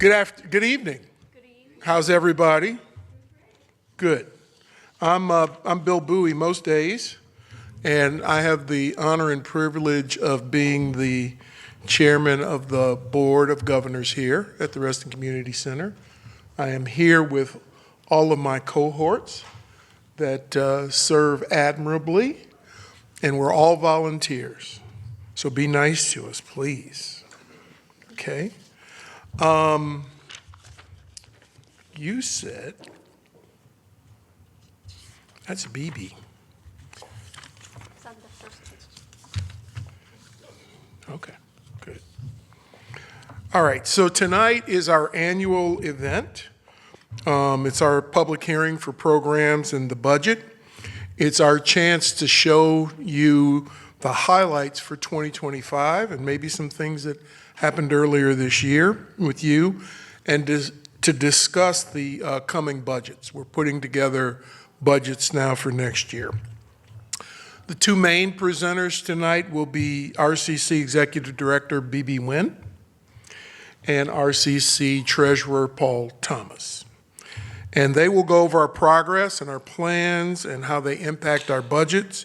Good evening. How's everybody? Good. I'm Bill Bowie most days, and I have the honor and privilege of being the chairman of the Board of Governors here at the Reston Community Center. I am here with all of my cohorts that serve admirably, and we're all volunteers. So be nice to us, please. Okay. You said, that's BB. Okay, good. All right, so tonight is our annual event. It's our public hearing for programs and the budget. It's our chance to show you the highlights for 2025 and maybe some things that happened earlier this year with you, and to discuss the coming budgets. We're putting together budgets now for next year. The two main presenters tonight will be RCC Executive Director BB Wynn and RCC Treasurer Paul Thomas. And they will go over our progress and our plans and how they impact our budgets.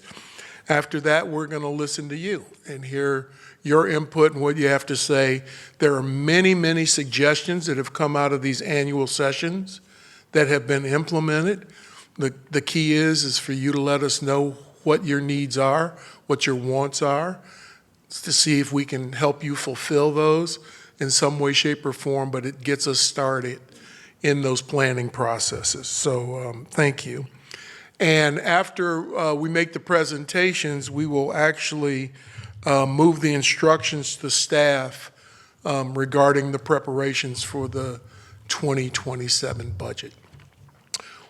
After that, we're going to listen to you and hear your input and what you have to say. There are many, many suggestions that have come out of these annual sessions that have been implemented. The key is for you to let us know what your needs are, what your wants are, to see if we can help you fulfill those in some way, shape, or form, but it gets us started in those planning processes. So thank you. And after we make the presentations, we will actually move the instructions to staff regarding the preparations for the 2027 budget.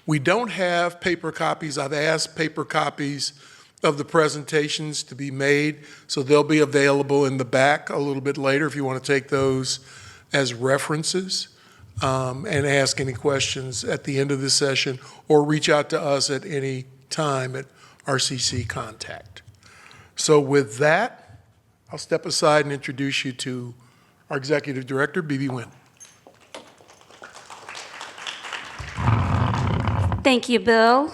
We don't have paper copies. I've asked paper copies of the presentations to be made, so they'll be available in the back a little bit later if you want to take those as references and ask any questions at the end of the session, or reach out to us at any time at RCC Contact. So with that, I'll step aside and introduce you to our Executive Director, BB Wynn. Thank you, Bill.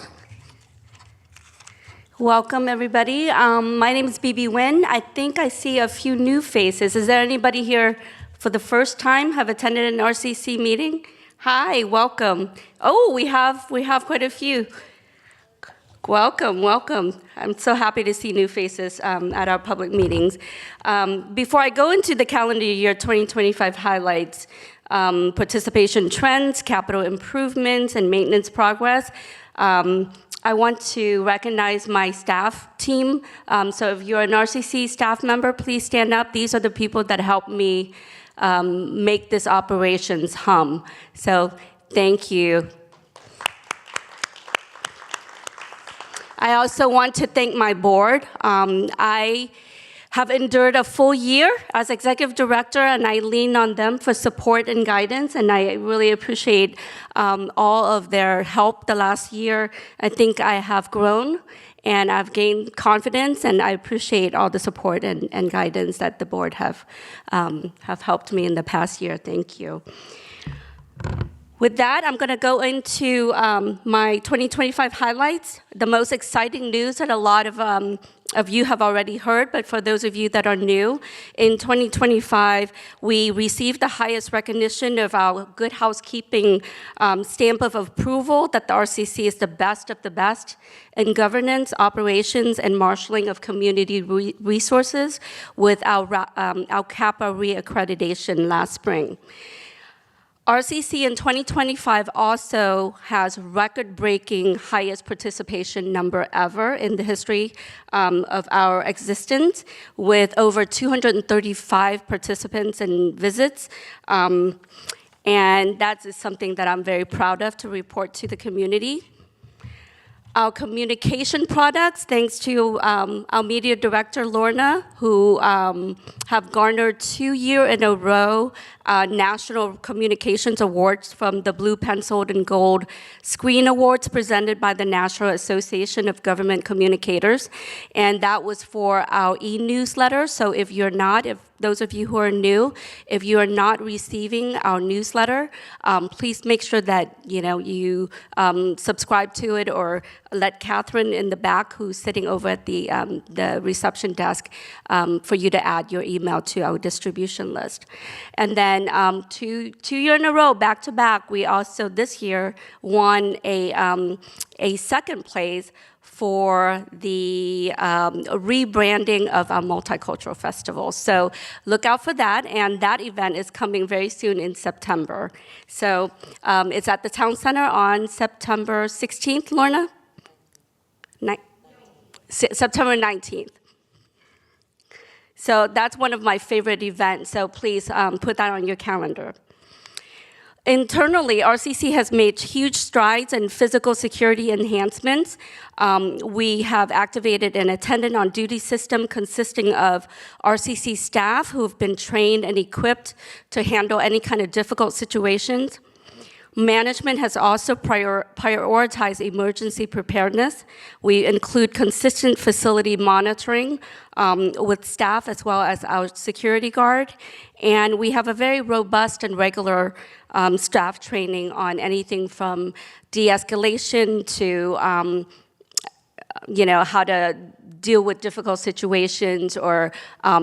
Welcome, everybody. My name is BB Wynn. I think I see a few new faces. Is there anybody here for the first time have attended an RCC meeting? Hi, welcome. Oh, we have quite a few. Welcome, welcome. I'm so happy to see new faces at our public meetings. Before I go into the calendar year 2025 highlights, participation trends, capital improvements, and maintenance progress, I want to recognize my staff team. So if you're an RCC staff member, please stand up. These are the people that help me make this operations hum. So thank you. I also want to thank my board. I have endured a full year as executive director, and I lean on them for support and guidance, and I really appreciate all of their help the last year. I think I have grown, and I've gained confidence, and I appreciate all the support and guidance that the board have helped me in the past year. Thank you. With that, I'm going to go into my 2025 highlights, the most exciting news that a lot of you have already heard, but for those of you that are new, in 2025, we received the highest recognition of our Good Housekeeping stamp of approval that the RCC is the best of the best in governance, operations, and marshaling of community resources with our CAPA reaccreditation last spring. RCC in 2025 also has record-breaking highest participation number ever in the history of our existence, with over 235 participants and visits. And that is something that I'm very proud of to report to the community. Our communication products, thanks to our media director, Lorna, who have garnered 2 years in a row National Communications Awards from the Blue Pencil and Gold Screen Awards presented by the National Association of Government Communicators. And that was for our e-newsletter. So if those of you who are new, if you are not receiving our newsletter, please make sure that you subscribe to it, or let Catherine in the back, who's sitting over at the reception desk, for you to add your email to our distribution list. And then 2 years in a row, back to back, we also this year won a second place for the rebranding of our multicultural festival. So look out for that, and that event is coming very soon in September. So it's at the Town Center on September 16th, Lorna? September 19th. So that's one of my favorite events, so please put that on your calendar. Internally, RCC has made huge strides in physical security enhancements. We have activated an attendant on duty system consisting of RCC staff who have been trained and equipped to handle any kind of difficult situations. Management has also prioritized emergency preparedness. We include consistent facility monitoring with staff as well as our security guard. And we have a very robust and regular staff training on anything from de-escalation to how to deal with difficult situations, or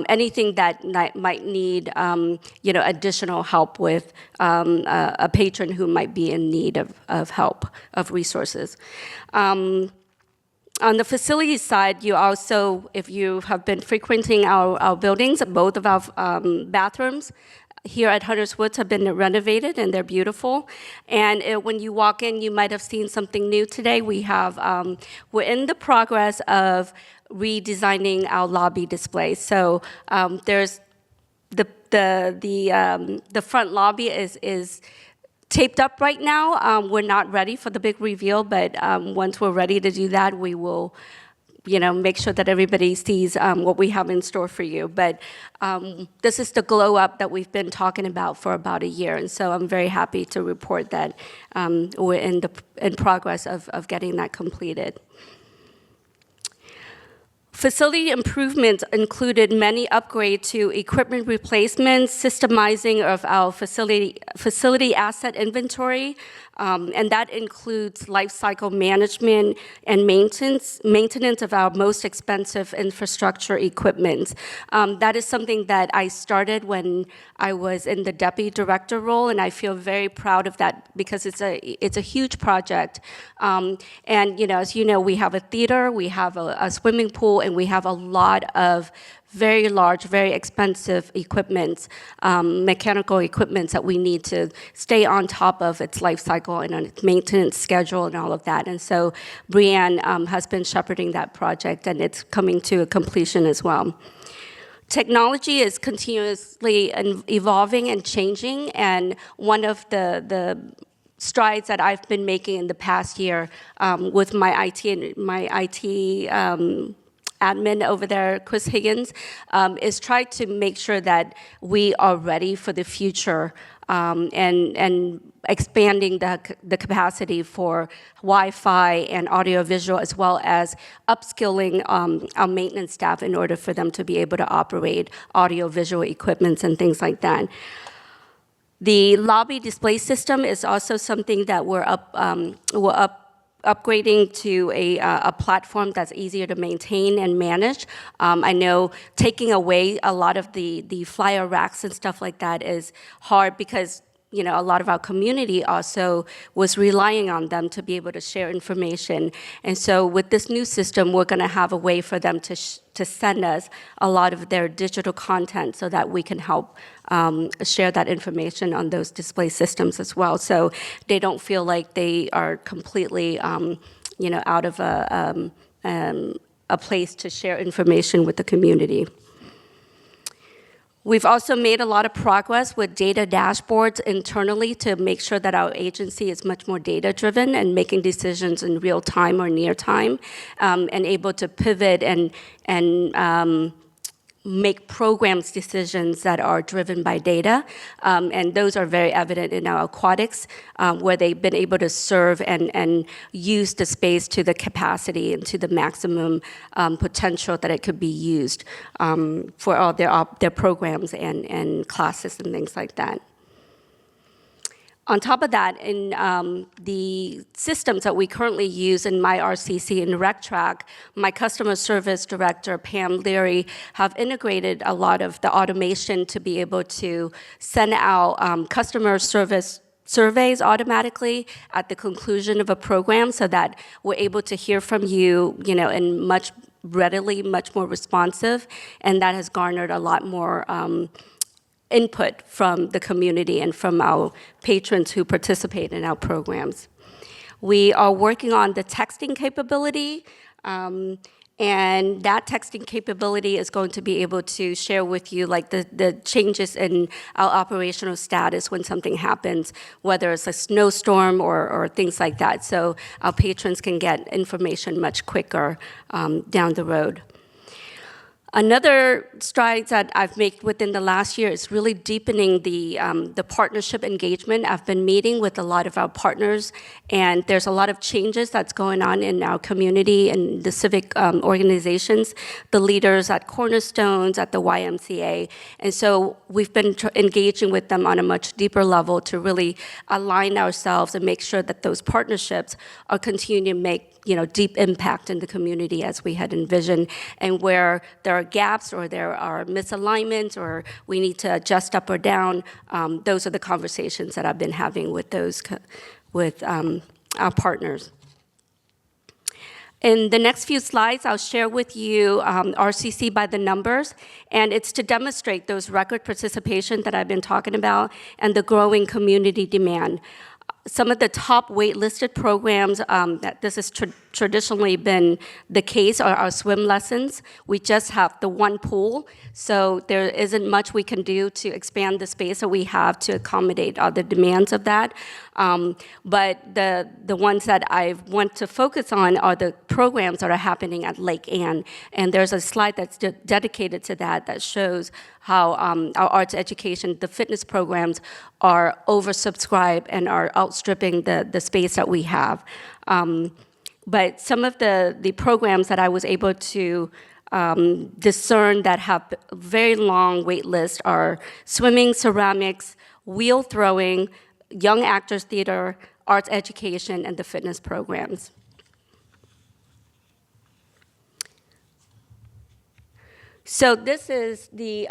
anything that might need additional help with a patron who might be in need of help, of resources. On the facilities side, you also, if you have been frequenting our buildings, both of our bathrooms here at Hunters Woods have been renovated, and they're beautiful. And when you walk in, you might have seen something new today. We're in the progress of redesigning our lobby display. So there's the front lobby is taped up right now. We're not ready for the big reveal, but once we're ready to do that, we will make sure that everybody sees what we have in store for you. But this is the glow up that we've been talking about for about a year, and so I'm very happy to report that we're in progress of getting that completed. Facility improvements included many upgrades to equipment replacements, systemizing of our facility asset inventory, and that includes life cycle management and maintenance of our most expensive infrastructure equipment. That is something that I started when I was in the deputy director role, and I feel very proud of that because it's a huge project. And as you know, we have a theater, we have a swimming pool, and we have a lot of very large, very expensive equipment, mechanical equipment that we need to stay on top of its life cycle and on its maintenance schedule and all of that. And so Brianne has been shepherding that project, and it's coming to a completion as well. Technology is continuously evolving and changing, and one of the strides that I've been making in the past year with my IT admin over there, Chris Higgins, is try to make sure that we are ready for the future and expanding the capacity for Wi-Fi and audiovisual, as well as upskilling our maintenance staff in order for them to be able to operate audiovisual equipments and things like that. The lobby display system is also something that we're upgrading to a platform that's easier to maintain and manage. I know taking away a lot of the flyer racks and stuff like that is hard because a lot of our community also was relying on them to be able to share information. And so with this new system, we're going to have a way for them to send us a lot of their digital content so that we can help share that information on those display systems as well. So they don't feel like they are completely, out of a place to share information with the community. We've also made a lot of progress with data dashboards internally to make sure that our agency is much more data-driven and making decisions in real time or near time, and able to pivot and make programs decisions that are driven by data, and those are very evident in our aquatics, where they've been able to serve and use the space to the capacity and to the maximum potential that it could be used for all their programs and classes and things like that. On top of that, in the systems that we currently use in my RCC and RecTrack, my customer service director, Pam Leary, have integrated a lot of the automation to be able to send out customer service surveys automatically at the conclusion of a program so that we're able to hear from you, and much more responsive, and that has garnered a lot more input from the community and from our patrons who participate in our programs. We are working on the texting capability, and that texting capability is going to be able to share with you like the changes in our operational status when something happens, whether it's a snowstorm or things like that, so our patrons can get information much quicker down the road. Another strides that I've made within the last year is really deepening the partnership engagement. I've been meeting with a lot of our partners, and there's a lot of changes that's going on in our community and the civic organizations, the leaders at Cornerstones, at the YMCA. And so we've been engaging with them on a much deeper level to really align ourselves and make sure that those partnerships are continuing to make deep impact in the community as we had envisioned, and where there are gaps or there are misalignments or we need to adjust up or down, those are the conversations that I've been having with our partners. In the next few slides, I'll share with you RCC by the numbers, and it's to demonstrate those record participation that I've been talking about and the growing community demand. Some of the top waitlisted programs that this has traditionally been the case are our swim lessons. We just have the one pool, so there isn't much we can do to expand the space that we have to accommodate all the demands of that. But the ones that I want to focus on are the programs that are happening at Lake Ann. And there's a slide that's dedicated to that shows how our arts education, the fitness programs are oversubscribed and are outstripping the space that we have. But some of the programs that I was able to discern that have very long wait lists are swimming, ceramics, wheel throwing, young actors theater, arts education, and the fitness programs. So this is the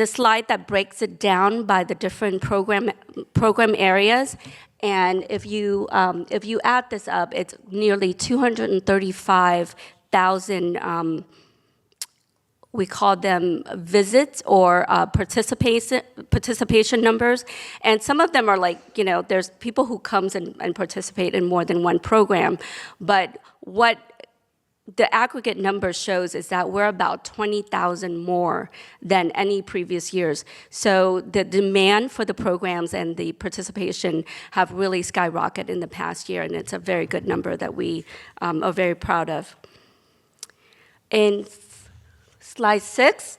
slide that breaks it down by the different program areas, and if you add this up, it's nearly 235,000. We call them visits or participation numbers, and some of them are like there's people who comes and participate in more than one program, but what the aggregate number shows is that we're about 20,000 more than any previous years. So the demand for the programs and the participation have really skyrocketed in the past year, and it's a very good number that we are very proud of. In slide 6,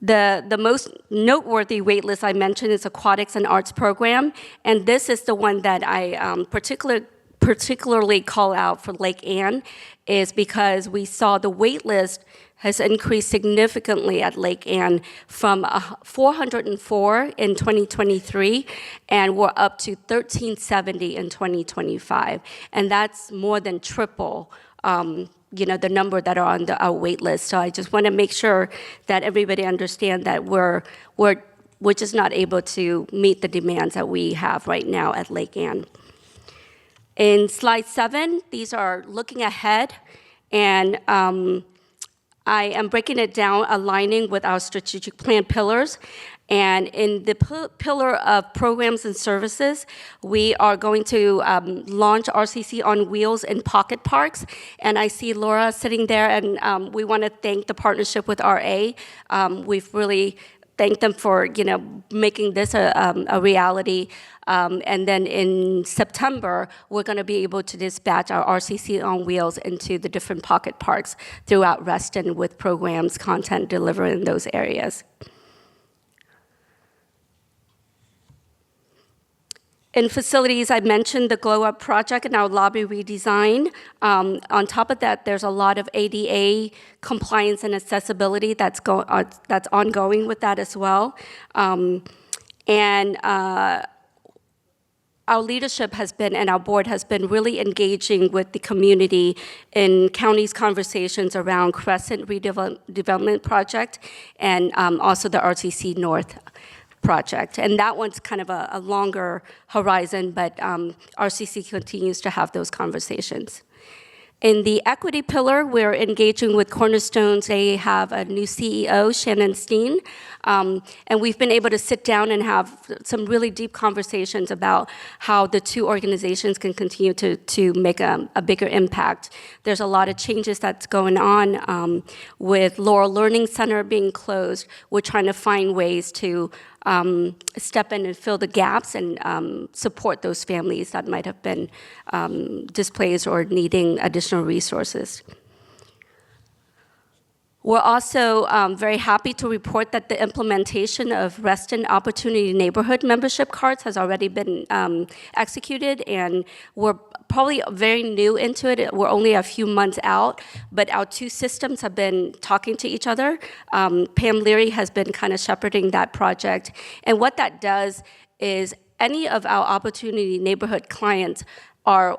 the most noteworthy waitlist I mentioned is aquatics and arts program, and this is the one that I particularly call out for Lake Ann, is because we saw the wait list has increased significantly at Lake Ann from 404 in 2023, and we're up to 1,370 in 2025. And that's more than triple the number that are on our wait list. So I just want to make sure that everybody understand that we're just not able to meet the demands that we have right now at Lake Ann. In slide 7, these are looking ahead, and I am breaking it down, aligning with our strategic plan pillars. And in the pillar of programs and services, we are going to launch RCC on Wheels in pocket parks. And I see Laura sitting there, and we want to thank the partnership with RA. We've really thank them for, making this a reality. And then in September, we're going to be able to dispatch our RCC on wheels into the different pocket parks throughout Reston with programs, content delivered in those areas. In facilities, I mentioned the Glow Up project and our lobby redesign. On top of that, there's a lot of ADA compliance and accessibility that's ongoing with that as well. Our leadership has been, and our board has been really engaging with the community in county's conversations around Crescent redevelopment project and also the RCC North project. And that one's kind of a longer horizon, but RCC continues to have those conversations. In the equity pillar, we're engaging with Cornerstones. They have a new CEO, Shannon Steen, and we've been able to sit down and have some really deep conversations about how the two organizations can continue to make a bigger impact. There's a lot of changes that's going on with Laurel Learning Center being closed. We're trying to find ways to step in and fill the gaps and support those families that might have been displaced or needing additional resources. We're also very happy to report that the implementation of Reston Opportunity Neighborhood membership cards has already been executed, and we're probably very new into it. We're only a few months out, but our two systems have been talking to each other. Pam Leary has been kind of shepherding that project, and what that does is any of our Opportunity Neighborhood clients are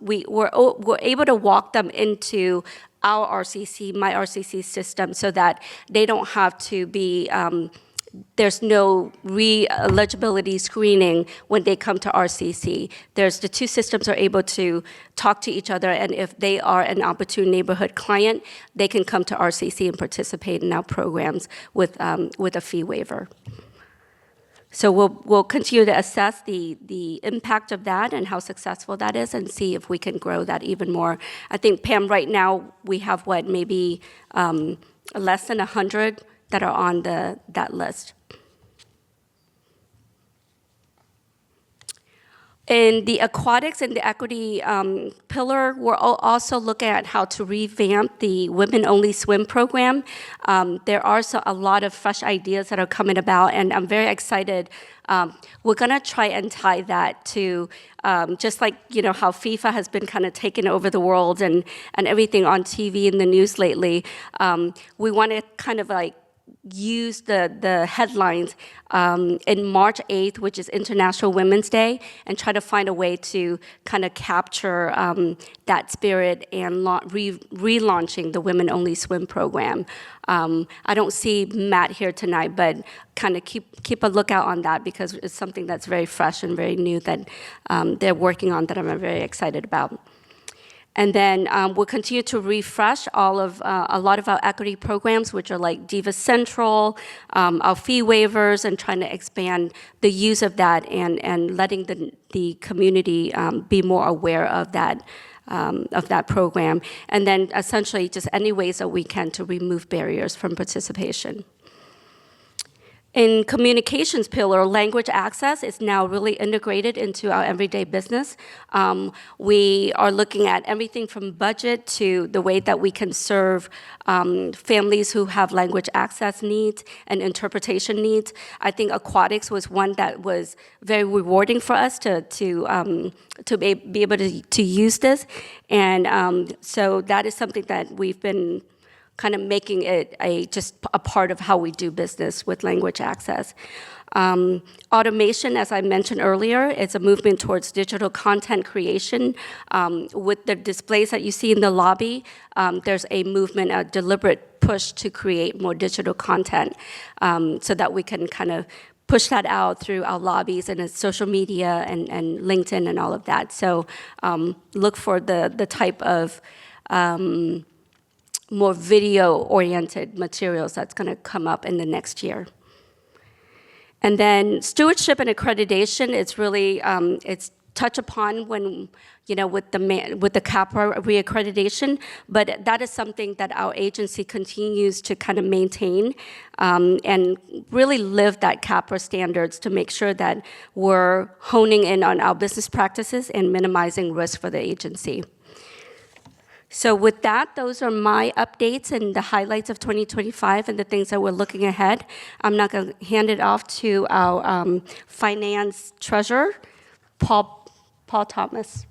we're able to walk them into our RCC, my RCC system, so that they don't have to be, there's no re-eligibility screening when they come to RCC. The two systems are able to talk to each other, and if they are an Opportunity Neighborhood client, they can come to RCC and participate in our programs with a fee waiver. So we'll continue to assess the impact of that and how successful that is, and see if we can grow that even more. I think, Pam, right now we have maybe less than 100 that are on that list. In the aquatics and the equity pillar, we're also looking at how to revamp the women-only swim program. There are a lot of fresh ideas that are coming about, and I'm very excited. We're going to try and tie that to just like, how FIFA has been kind of taking over the world and everything on TV and the news lately. We want to kind of like use the headlines in March 8th, which is International Women's Day, and try to find a way to kind of capture that spirit and relaunching the Women-Only Swim program. I don't see Matt here tonight, but kind of keep a lookout on that, because it's something that's very fresh and very new that they're working on that I'm very excited about. And then we'll continue to refresh a lot of our equity programs, which are like Diva Central, our fee waivers, and trying to expand the use of that and letting the community be more aware of that program. And then essentially just any ways that we can to remove barriers from participation. In communications pillar, language access is now really integrated into our everyday business. We are looking at everything from budget to the way that we can serve families who have language access needs and interpretation needs. I think aquatics was one that was very rewarding for us to be able to use this. And so that is something that we've been kind of making it just a part of how we do business with language access. Automation, as I mentioned earlier, it's a movement towards digital content creation. With the displays that you see in the lobby, there's a movement, a deliberate push to create more digital content so that we can kind of push that out through our lobbies and social media and LinkedIn and all of that. So look for the type of more video-oriented materials that's going to come up in the next year. And then stewardship and accreditation, it's really, it's touch upon when, with the CAPRA reaccreditation, but that is something that our agency continues to kind of maintain and really live that CAPRA standards to make sure that we're honing in on our business practices and minimizing risk for the agency. So with that, those are my updates and the highlights of 2025 and the things that we're looking ahead. I'm now going to hand it off to our finance treasurer, Paul Thomas.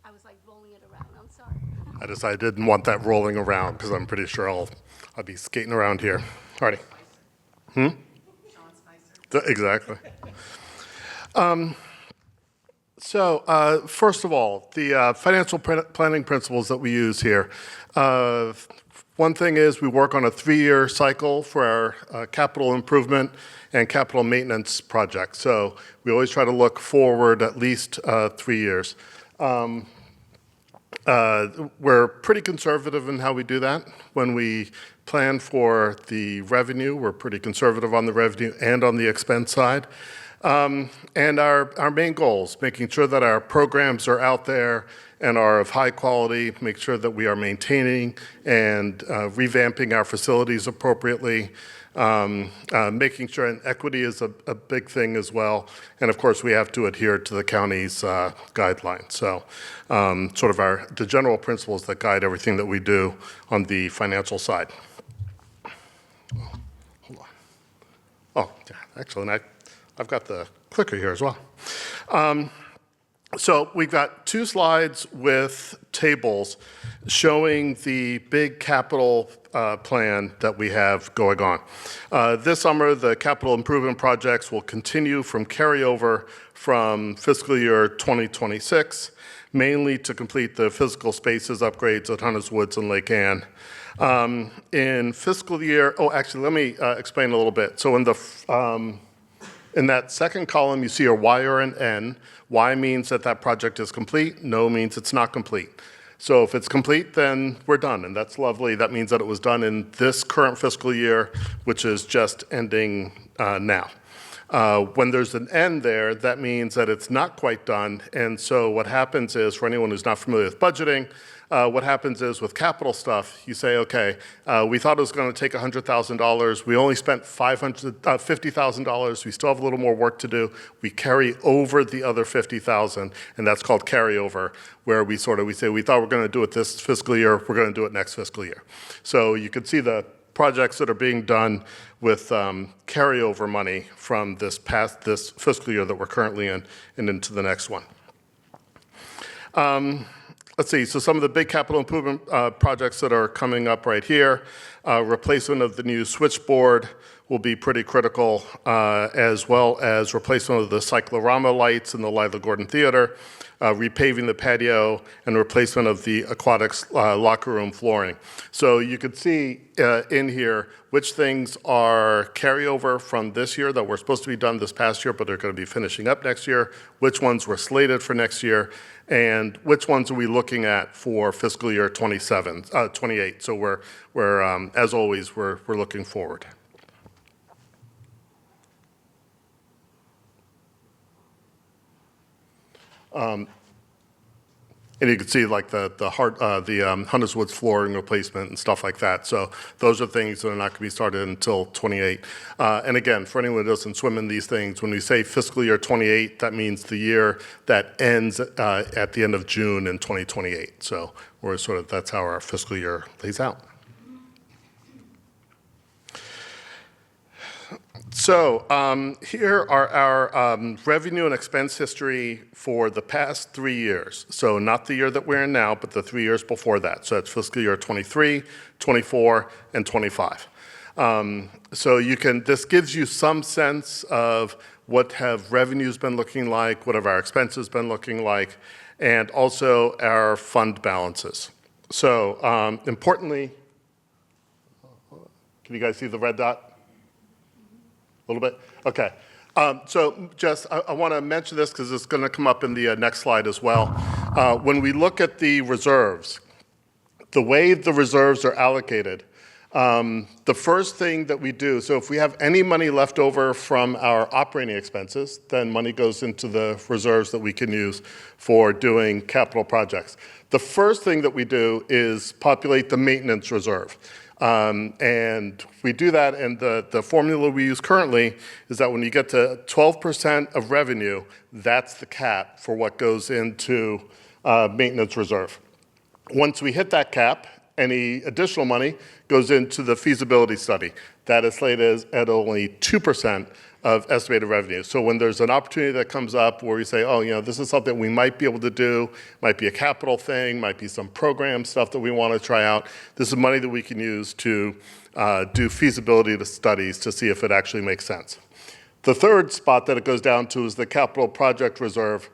I was like rolling it around. I'm sorry. I didn't want that rolling around because I'm pretty sure I'll be skating around here. Alrighty. Exactly. So first of all, the financial planning principles that we use here. One thing is we work on a 3-year cycle for our capital improvement and capital maintenance projects. So we always try to look forward at least 3 years. We're pretty conservative in how we do that. When we plan for the revenue, we're pretty conservative on the revenue and on the expense side. And our main goals, making sure that our programs are out there and are of high quality, make sure that we are maintaining and revamping our facilities appropriately, making sure, and equity is a big thing as well. And of course, we have to adhere to the county's guidelines. So sort of the general principles that guide everything that we do on the financial side. Hold on. Oh, yeah, excellent. I've got the clicker here as well. So we've got 2 slides with tables showing the big capital plan that we have going on. This summer, the capital improvement projects will continue from carryover from fiscal year 2026, mainly to complete the physical spaces upgrades at Hunters Woods and Lake Ann. In fiscal year, actually, let me explain a little bit. So in that second column, you see a Y or an N. Y means that project is complete. No means it's not complete. So if it's complete, then we're done, and that's lovely. That means that it was done in this current fiscal year, which is just ending now. When there's an N there, that means that it's not quite done. And so what happens is, for anyone who's not familiar with budgeting, what happens is with capital stuff, you say, okay, we thought it was going to take $100,000. We only spent $50,000. We still have a little more work to do. We carry over the other $50,000, and that's called carryover, where we say we thought we were going to do it this fiscal year. We're going to do it next fiscal year. So you can see the projects that are being done with carryover money from this fiscal year that we're currently in and into the next one. Let's see, so some of the big capital improvement projects that are coming up right here. Replacement of the new switchboard will be pretty critical, as well as replacement of the cyclorama lights in the Lila Gordon Theater, repaving the patio, and replacement of the aquatics locker room flooring. So you could see in here which things are carryover from this year that were supposed to be done this past year, but they're going to be finishing up next year, which ones were slated for next year, and which ones are we looking at for fiscal year 28. So we're as always, we're looking forward. And you can see like the Hunters Woods flooring replacement and stuff like that. So those are things that are not going to be started until 28. And again, for anyone who doesn't swim in these things, when we say fiscal year 28, that means the year that ends at the end of June in 2028. So that's how our fiscal year lays out. So here are our revenue and expense history for the past 3 years. So not the year that we're in now, but the 3 years before that. So that's fiscal year 23, 24, and 25. So this gives you some sense of what have revenues been looking like, what have our expenses been looking like, and also our fund balances. So importantly, can you guys see the red dot? A little bit? Okay. So just, I want to mention this because it's going to come up in the next slide as well. When we look at the reserves, the way the reserves are allocated, The first thing that we do, so if we have any money left over from our operating expenses, then money goes into the reserves that we can use for doing capital projects. The first thing that we do is populate the maintenance reserve. And we do that, and the formula we use currently is that when you get to 12% of revenue, that's the cap for what goes into maintenance reserve. Once we hit that cap, any additional money goes into the feasibility study. That is slated at only 2% of estimated revenue. So when there's an opportunity that comes up where we say, oh, this is something we might be able to do, might be a capital thing, might be some program stuff that we want to try out, this is money that we can use to do feasibility studies to see if it actually makes sense. The third spot that it goes down to is the capital project reserve.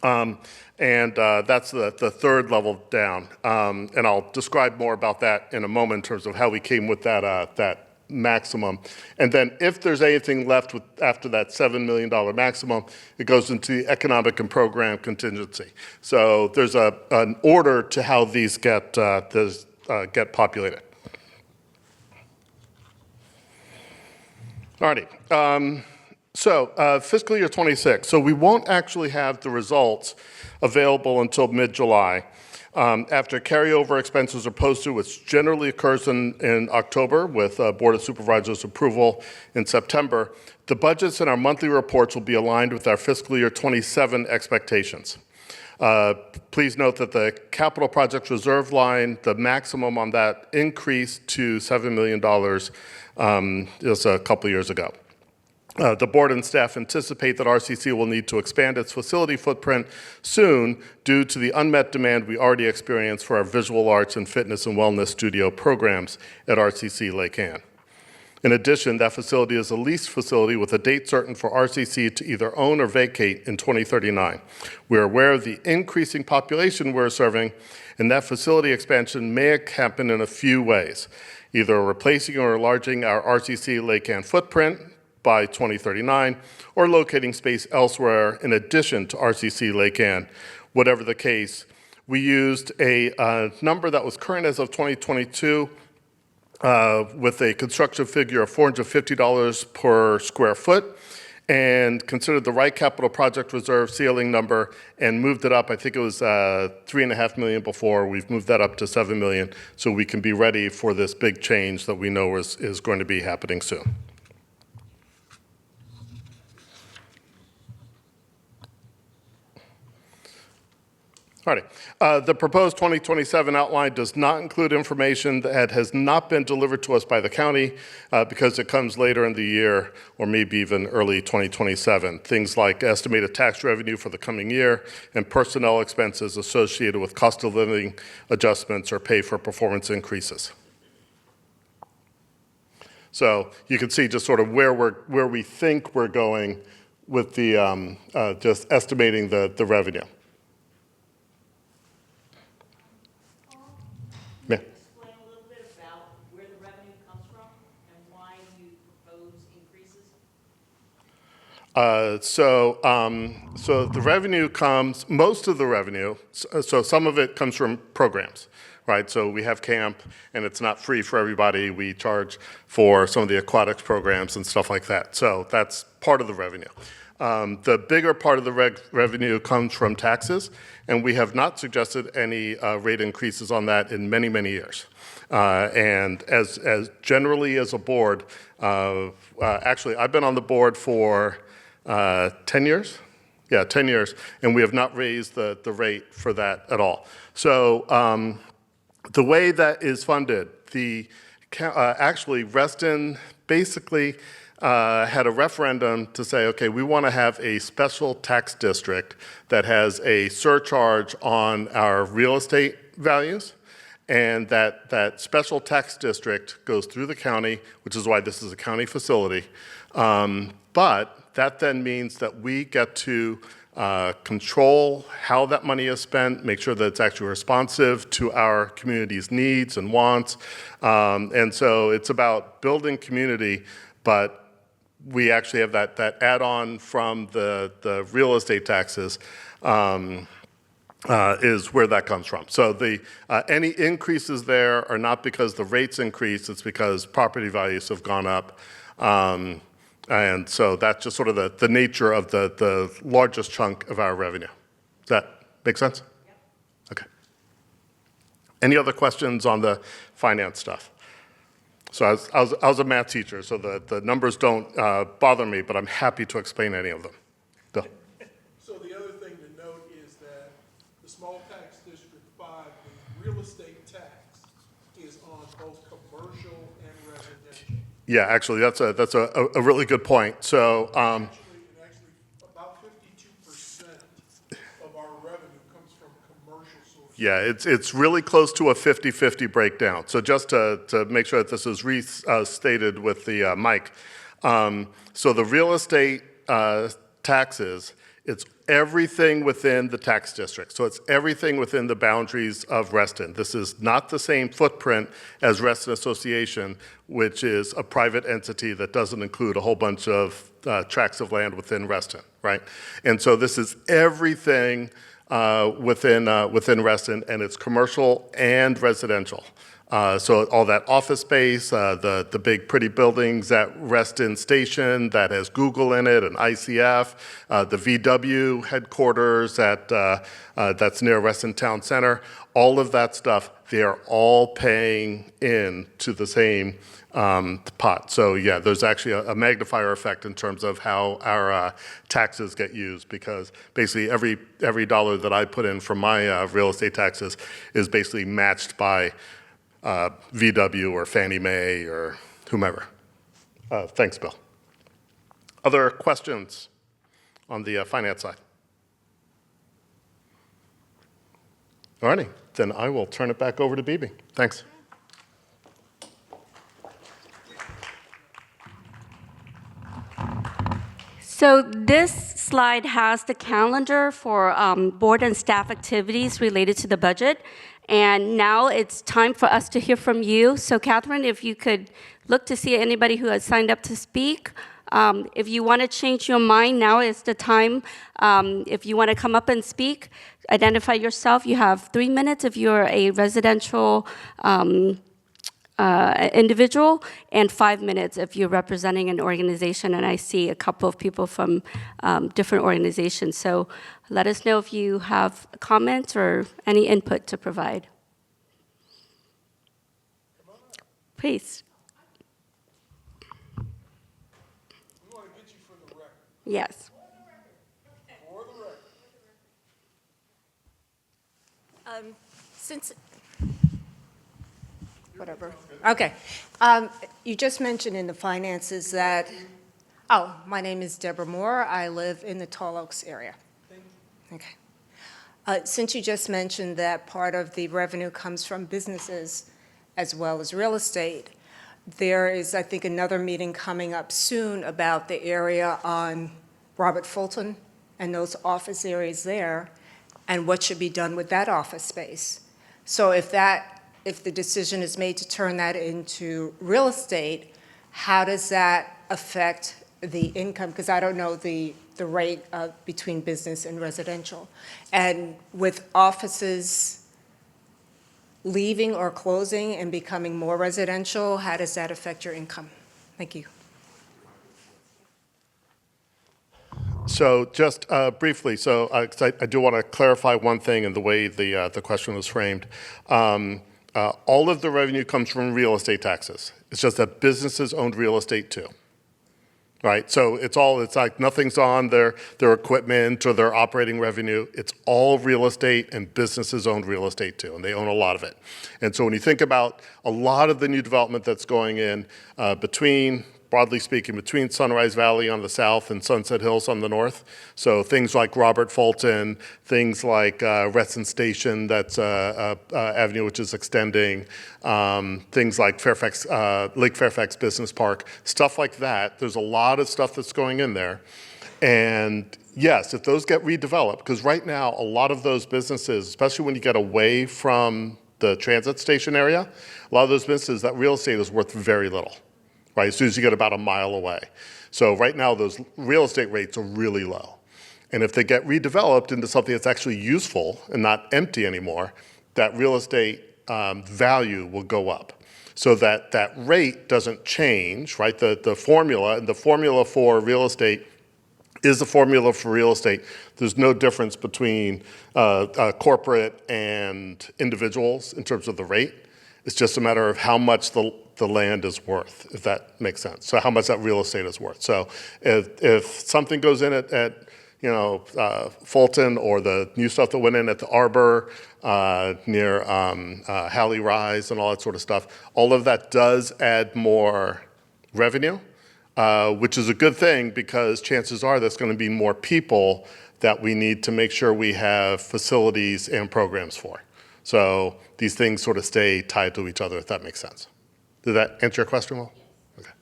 That's the third level down. And I'll describe more about that in a moment in terms of how we came with that maximum. And then if there's anything left after that $7 million maximum, it goes into the economic and program contingency. So there's an order to how these get populated. All righty. So fiscal year 26. So we won't actually have the results available until mid-July. After carryover expenses are posted, which generally occurs in October with Board of Supervisors approval in September, the budgets in our monthly reports will be aligned with our fiscal year 27 expectations. Please note that the capital projects reserve line, the maximum on that increased to $7 million just a couple years ago. The board and staff anticipate that RCC will need to expand its facility footprint soon due to the unmet demand we already experience for our visual arts and fitness and wellness studio programs at RCC Lake Ann. In addition, that facility is a leased facility with a date certain for RCC to either own or vacate in 2039. We are aware of the increasing population we're serving, and that facility expansion may happen in a few ways, either replacing or enlarging our RCC Lake Ann footprint by 2039, or locating space elsewhere in addition to RCC Lake Ann. Whatever the case, we used a number that was current as of 2022 with a construction figure of $450 per square foot, and considered the right capital project reserve ceiling number and moved it up. I think it was $3.5 million before. We've moved that up to $7 million so we can be ready for this big change that we know is going to be happening soon. All right. The proposed 2027 outline does not include information that has not been delivered to us by the county because it comes later in the year or maybe even early 2027. Things like estimated tax revenue for the coming year and personnel expenses associated with cost of living adjustments or pay for performance increases. So you can see just sort of where we think we're going with the just estimating the revenue. Explain a little bit about where the revenue comes from and why you propose increases? So the revenue comes, most of the revenue, so some of it comes from programs, right? So we have camp, and it's not free for everybody. We charge for some of the aquatics programs and stuff like that. So that's part of the revenue. The bigger part of the revenue comes from taxes, and we have not suggested any rate increases on that in many, many years. And as generally as a board, actually, I've been on the board for 10 years? Yeah, 10 years, and we have not raised the rate for that at all. So the way that is funded, actually, Reston basically had a referendum to say, okay, we want to have a special tax district that has a surcharge on our real estate values, and that special tax district goes through the county, which is why this is a county facility. But that then means that we get to control how that money is spent, make sure that it's actually responsive to our community's needs and wants. And so it's about building community, but we actually have that add-on from the real estate taxes. is where that comes from. So any increases there are not because the rates increase, it's because property values have gone up. And so that's just sort of the nature of the largest chunk of our revenue. Does that make sense? Yep. Okay. Any other questions on the finance stuff? So I was a math teacher, so the numbers don't bother me, but I'm happy to explain any of them. Bill? So the other thing to note is that the small tax district 5, the real estate tax is on both commercial and residential. Yeah, actually, that's a really good point. So, Actually, about 52% of our revenue comes from commercial sources. yeah, it's really close to a 50-50 breakdown. So just to make sure that this is restated with the mic. So the real estate taxes, it's everything within the tax district. So it's everything within the boundaries of Reston. This is not the same footprint as Reston Association, which is a private entity that doesn't include a whole bunch of tracts of land within Reston, right? And so this is everything within Reston, and it's commercial and residential. So all that office space, the big pretty buildings at Reston Station that has Google in it and ICF, the VW headquarters that's near Reston Town Center, all of that stuff, they are all paying in to the same pot. So yeah, there's actually a magnifier effect in terms of how our taxes get used, because basically every dollar that I put in from my real estate taxes is basically matched by VW or Fannie Mae or whomever. Thanks, Bill. Other questions on the finance side? All righty, then I will turn it back over to Bibi. Thanks. So this slide has the calendar for board and staff activities related to the budget. And now it's time for us to hear from you. So Catherine, if you could look to see anybody who has signed up to speak. If you want to change your mind, now is the time. If you want to come up and speak, identify yourself. You have 3 minutes if you're a residential individual, and 5 minutes if you're representing an organization. And I see a couple of people from different organizations. So let us know if you have comments or any input to provide. Please. We want to get you for the record. Yes. For the record. Since, whatever, okay. You just mentioned in the finances that, my name is Deborah Moore. I live in the Tall Oaks area. Okay. Since you just mentioned that part of the revenue comes from businesses as well as real estate, there is, I think, another meeting coming up soon about the area on Robert Fulton and those office areas there and what should be done with that office space. So if the decision is made to turn that into real estate, how does that affect the income? Because I don't know the rate between business and residential. And with offices leaving or closing and becoming more residential, how does that affect your income? Thank you. So just briefly, so 'cause I do want to clarify one thing in the way the question was framed. All of the revenue comes from real estate taxes. It's just that businesses own real estate too, right? So it's like nothing's on their equipment or their operating revenue. It's all real estate, and businesses own real estate too, and they own a lot of it. And so when you think about a lot of the new development that's going in broadly speaking, between Sunrise Valley on the south and Sunset Hills on the north. So things like Robert Fulton, things like Reston Station, that's Avenue, which is extending, things like Lake Fairfax Business Park, stuff like that. There's a lot of stuff that's going in there. And yes, if those get redeveloped, because right now, a lot of those businesses, especially when you get away from the transit station area, a lot of those businesses, that real estate is worth very little. Right, as soon as you get about a mile away. So right now, those real estate rates are really low. And if they get redeveloped into something that's actually useful and not empty anymore, that real estate value will go up. So that that rate doesn't change, right? The formula for real estate is the formula for real estate. There's no difference between corporate and individuals in terms of the rate. It's just a matter of how much the land is worth, if that makes sense. So how much that real estate is worth. So if something goes in at Fulton, or the new stuff that went in at the Arbor near Halley Rise and all that sort of stuff, all of that does add more revenue, which is a good thing because chances are there's going to be more people that we need to make sure we have facilities and programs for. So these things sort of stay tied to each other, if that makes sense. Did that answer your question well? Okay.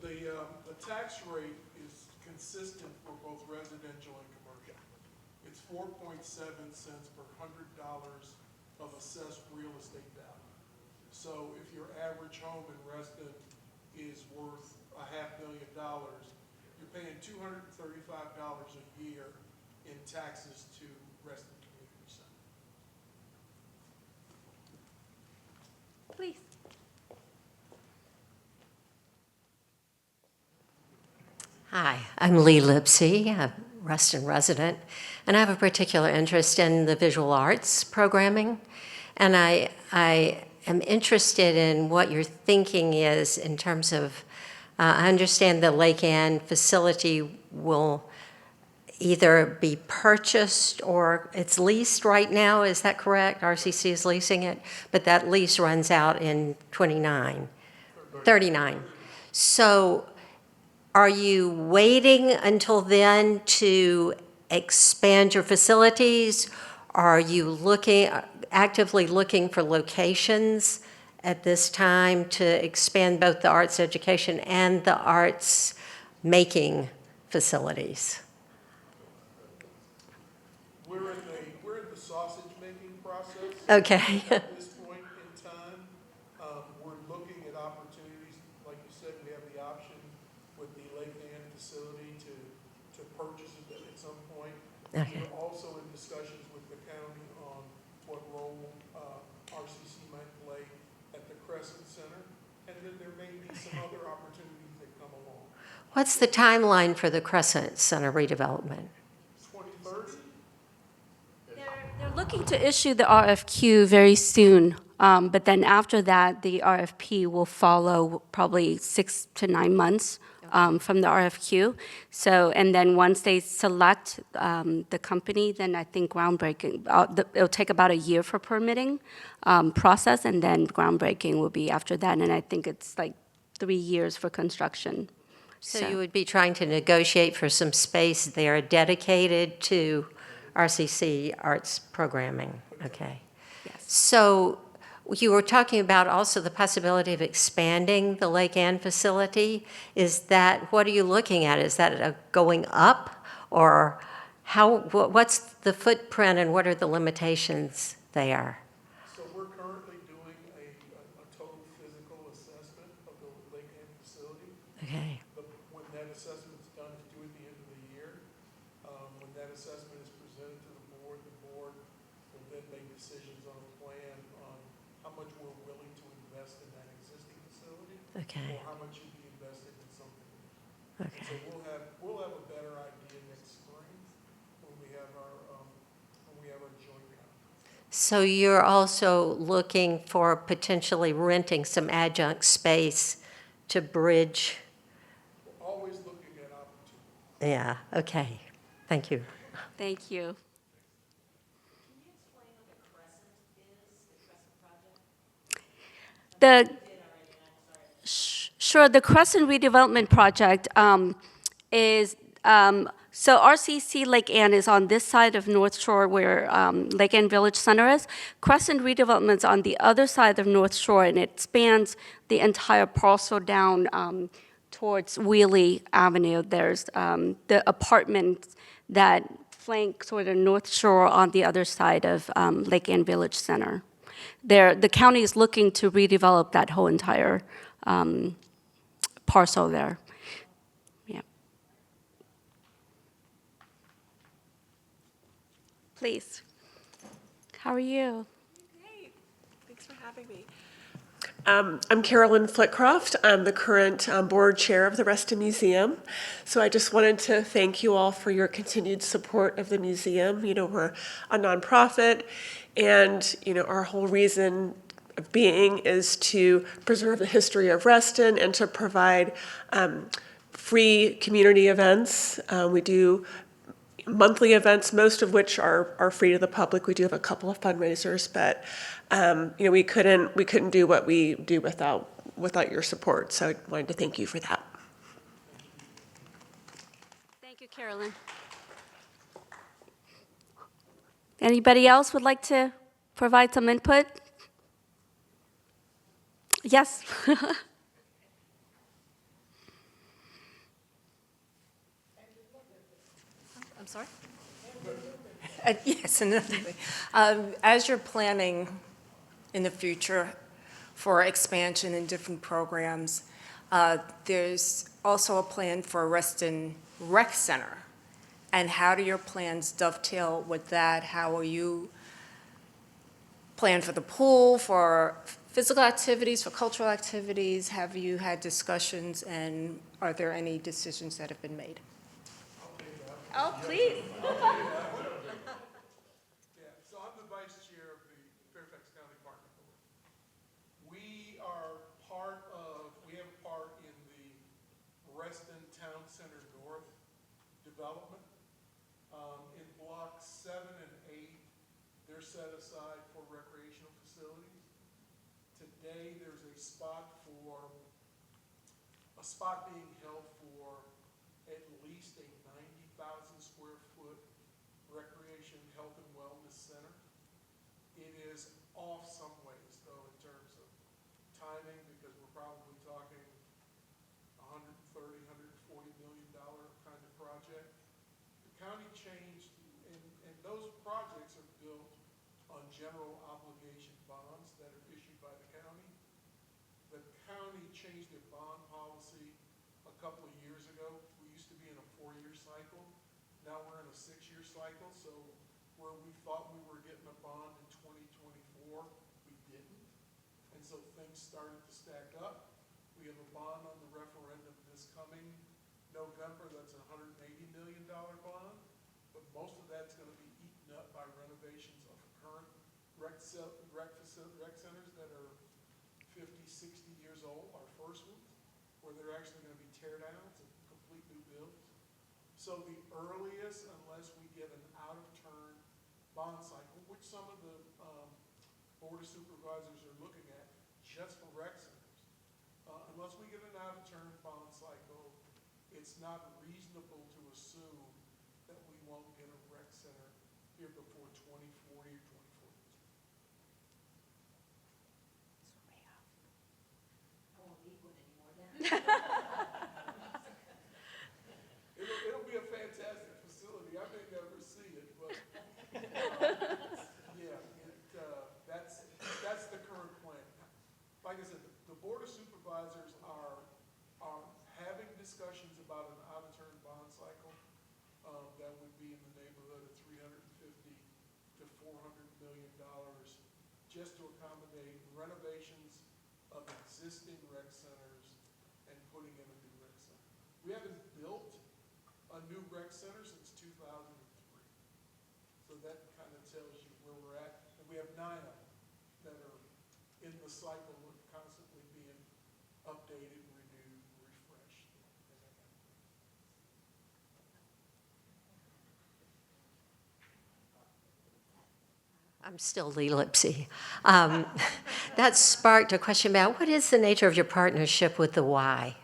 The tax rate is consistent for both residential and commercial. It's 4.7 cents per $100 of assessed real estate value. So if your average home in Reston is worth $500,000, you're paying $235 a year in taxes to Reston Community Center. Please. Hi, I'm Lee Lipsey, a Reston resident, and I have a particular interest in the visual arts programming. And I am interested in what your thinking is in terms of, I understand the Lake Ann facility will either be purchased or it's leased right now, is that correct? RCC is leasing it, but that lease runs out in 39. So are you waiting until then to expand your facilities? Are you actively looking for locations at this time to expand both the arts education and the arts making facilities? We're in the sausage making process. Okay. At this point in time, we're looking at opportunities. Like you said, we have the option with the Lake Ann facility to purchase it at some point. Okay. We're also in discussions with the county on what role RCC might play at the Crescent Center, and then there may be some other opportunities that come along. What's the timeline for the Crescent Center redevelopment? 2030? They're looking to issue the RFQ very soon, but then after that, the RFP will follow probably 6 to 9 months from the RFQ. So, and then once they select the company, then I think groundbreaking, it'll take about a year for permitting process, and then groundbreaking will be after that. And I think it's like 3 years for construction. So you would be trying to negotiate for some space there dedicated to RCC arts programming, okay. Yes. So you were talking about also the possibility of expanding the Lake Ann facility. What are you looking at? Is that going up, or what's the footprint and what are the limitations there? So we're currently doing a total physical assessment of the Lake Ann facility. Okay, When that assessment's done, it's due at the end of the year. When that assessment is presented to the board will then make decisions on a plan on how much we're willing to invest in that existing facility, okay, or how much should be invested in something. So okay. we'll have a better idea next spring when we have our joint conference. So you're also looking for potentially renting some adjunct space to bridge? We're always looking at opportunities. Yeah, okay, thank you. Thank you. Can you explain what the Crescent is, the Crescent project? The You did already, and I'm sorry. Sure, the Crescent redevelopment project is, so RCC Lake Ann is on this side of North Shore where Lake Ann Village Center is. Crescent redevelopment's on the other side of North Shore, and it spans the entire parcel down towards Wheelie Avenue. There's the apartments that flank sort of North Shore on the other side of Lake Ann Village Center. The county is looking to redevelop that whole entire parcel there. Yeah. please. How are you? Great. Thanks for having me. I'm Carolyn Flitcroft. I'm the current board chair of the Reston Museum. So I just wanted to thank you all for your continued support of the museum. You know, we're a nonprofit, and you know, our whole reason of being is to preserve the history of Reston and to provide free community events. We do monthly events, most of which are free to the public. We do have a couple of fundraisers, but you know, we couldn't do what we do without your support. So I wanted to thank you for that. Thank you, Carolyn. Anybody else would like to provide some input? Yes. I'm sorry? Yes, another thing. As you're planning in the future for expansion in different programs, there's also a plan for a Reston Rec Center. And how do your plans dovetail with that? How will you plan for the pool, for physical activities, for cultural activities? Have you had discussions, and are there any decisions that have been made? Oh, please. Yeah, so I'm the vice chair of the Fairfax County Park Board. We have a part in the Reston Town Center North development. In blocks 7 and 8, they're set aside for recreational facilities. Today, there's a spot being held for at least a 90,000 square foot recreation, health and wellness center. It is off some ways though in terms of timing, because we're probably talking $130, $140 million kind of project. The county changed, and those projects are built on general obligation bonds that are issued by the county. The county changed their bond policy a couple of years ago. We used to be in a 4-year cycle. Now we're in a 6-year cycle, so where we thought we were getting a bond in 2024, we didn't. And so things started to stack up. We have a bond on the referendum this coming November. That's a $180 million bond, but most of that's going to be eaten up by renovations of current rec centers that are 50, 60 years old, our first ones, where they're actually going to be tear downs and complete new builds. So the earliest, unless we get an out-of-turn bond cycle, which some of the Board of Supervisors are looking at just for rec centers, unless we get an out-of-turn bond cycle, it's not reasonable to assume that we won't get a rec center here before 2040 or 2042. I won't need one anymore then. It'll be a fantastic facility. I may never see it, but that's the current plan. Like I said, the Board of Supervisors are having discussions about an out-of-turn bond cycle that would be in the neighborhood of $350 to $400 million, just to accommodate renovations of existing rec centers and putting in a new rec center. We haven't built a new rec center since 2003. So that kind of tells you where we're at. And we have 9 of them that are in the cycle of constantly being updated, renewed, refreshed. I'm still Lee Lipsy. That sparked a question about what is the nature of your partnership with the Y,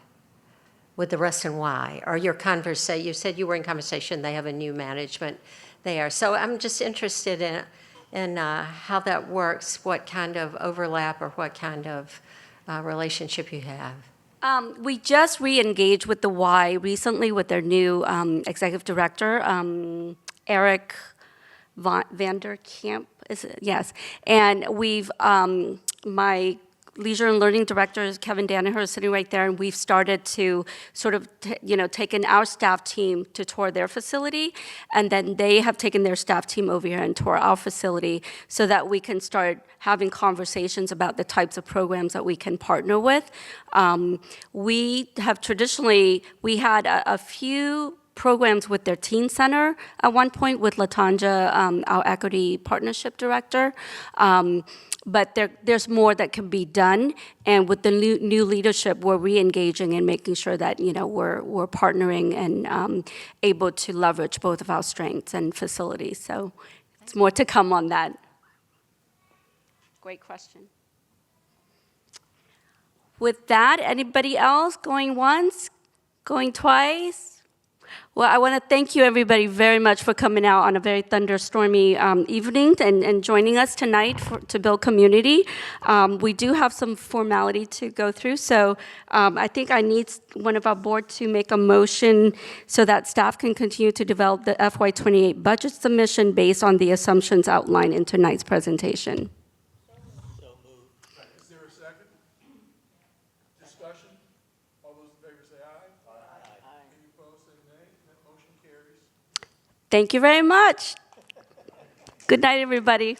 with the Reston Y, or your conversation? You said you were in conversation. They have a new management there. So I'm just interested in how that works, what kind of overlap or what kind of relationship you have. We just re-engaged with the Y recently with their new executive director, Eric Vanderkamp. Yes, and we've my Leisure and Learning Director is Kevin Danaher, is sitting right there, and we've started to sort of, taken our staff team to tour their facility, and then they have taken their staff team over here and tour our facility so that we can start having conversations about the types of programs that we can partner with. We have traditionally, we had a few programs with their teen center at one point with Latanja, our equity partnership director. But there's more that can be done, and with the new leadership, we're re-engaging and making sure that we're partnering and able to leverage both of our strengths and facilities. So it's more to come on that. Great question. With that, anybody else going once, going twice? Well, I want to thank you, everybody, very much for coming out on a very thunderstormy evening and joining us tonight to build community. We do have some formality to go through, so I think I need one of our board to make a motion so that staff can continue to develop the FY28 budget submission based on the assumptions outlined in tonight's presentation. Is there a second? Discussion? All those in favor say aye. Aye. Any opposed, say nay. That motion carries. Thank you very much. Good night, everybody.